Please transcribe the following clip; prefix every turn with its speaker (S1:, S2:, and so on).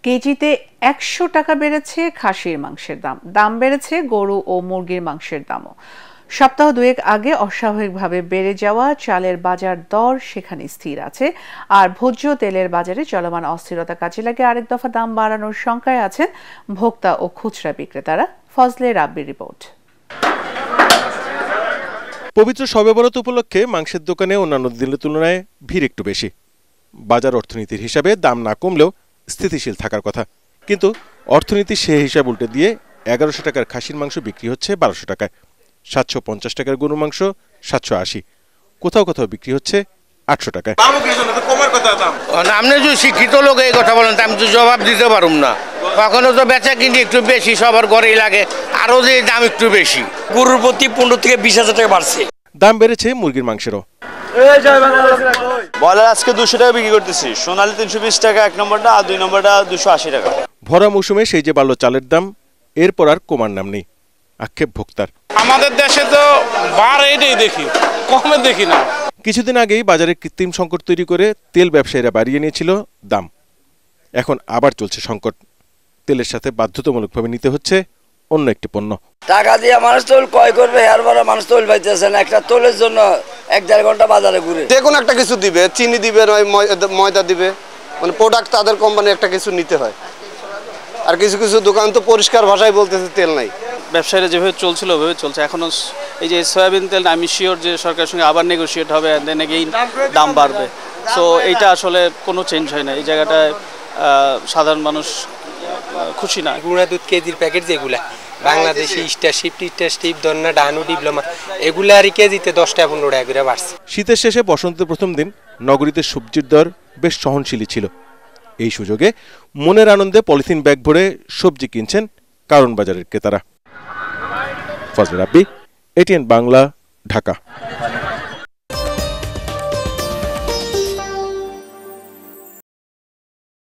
S1: কেজিতে ১০০ টাকা বেড়েছে খাসির মাংসের দাম বেড়েছে গরু ও মুরগির মাংসের দামও। সপ্তাহ দুয়েক আগে অস্বাভাবিকভাবে বেড়ে যাওয়া চালের বাজার দর সেখানে স্থির আছে, আর ভোজ্য তেলের বাজারে চলমান অস্থিরতা কাজে লাগে আরেক দফা দাম বাড়ানোর শঙ্কায় আছেন ভোক্তা ও খুচরা বিক্রেতারা। ফজলে রাব্বির রিপোর্ট।
S2: পবিত্র শবে বরাত উপলক্ষে মাংসের দোকানে অন্যান্য দিনের তুলনায় ভিড় একটু বেশি। বাজার অর্থনীতির হিসাবে দাম না কমলেও স্থিতিশীল থাকার কথা, কিন্তু অর্থনীতি সে হিসাব উল্টে দিয়ে ১১০০ টাকার খাসির মাংস বিক্রি হচ্ছে ১২০০ টাকায়, ৭৫০ টাকার গরুর মাংস ৭৮০, কোথাও কোথাও বিক্রি হচ্ছে ৮০০ টাকায়।
S3: আপনি যদি শিক্ষিত লোক এই কথা বলেন আমি তো জবাব দিতে পারুম না। কখনো তো বেচা কিনি একটু বেশি, সবার ঘরেই লাগে, আরো যে দাম একটু বেশি।
S4: গরুর প্রতি ১৫ থেকে ২০,০০০ টাকা বাড়ছে।
S2: দাম বেড়েছে মুরগির মাংসেরও।
S5: বয়লার আজকে ২০০ টাকা বিক্রি করতেছি, সোনালী ৩২০ টাকা ১ নম্বরটা, আর ২ নম্বরটা ২৮০ টাকা।
S2: ভরা মৌসুমে সেই যে বাড়ল চালের দাম, এরপর আর কমার নাম নেই, আক্ষেপ ভোক্তার।
S6: আমাদের দেশে তো বাড়ে, এটাই দেখি, কমে দেখি না।
S2: কিছুদিন আগেই বাজারে কৃত্রিম সংকট তৈরি করে তেল ব্যবসায়ীরা বাড়িয়ে নিয়েছিল দাম। এখন আবার চলছে সংকট। তেলের সাথে বাধ্যতামূলকভাবে নিতে হচ্ছে অন্য একটি পণ্য।
S7: টাকা দিয়ে মানুষ তোল ক্রয় করবে, এরপরে মানুষ তোল পাইতেছে না। একটা তোলের জন্য ১-১.৫ ঘন্টা বাজারে ঘুরে।
S8: যে কোনো একটা কিছু দিবে, চিনি দিবে, ময়দা দিবে, মানে প্রোডাক্ট তাদের কোম্পানি একটা কিছু নিতে হয়। আর কিছু কিছু দোকান তো পরিষ্কার ভাষায় বলতেছে তেল নাই।
S6: ব্যবসায়ীরা যেভাবে চলছিল ওইভাবে চলছে। এখনো এই যে সয়াবিন তেল, আমি শিওর যে সরকারের সঙ্গে আবার নেগোশিয়েট হবে, দেন এগেইন দাম বাড়বে। সো এইটা আসলে কোনো চেঞ্জ হয় না। এই জায়গাটায় সাধারণ মানুষ খুশি না।
S9: গুঁড়া দুধ কেজির প্যাকেট যেগুলা বাংলাদেশি স্টারশিপ দন্না ডানু ডিপ্লোমা, এগুলা আর কেজিতে ১০ টাকা ১৫ টাকা করে বাড়ছে।
S2: শীতের শেষে বসন্তের প্রথম দিন নগরীতে সবজির দর বেশ সহনশীলই ছিল। এই সুযোগে মনের আনন্দে পলিথিন ব্যাগ ভরে সবজি কিনছেন কারণ বাজারের ক্রেতারা। ফজলে রাব্বি, এটিএন বাংলা, ঢাকা।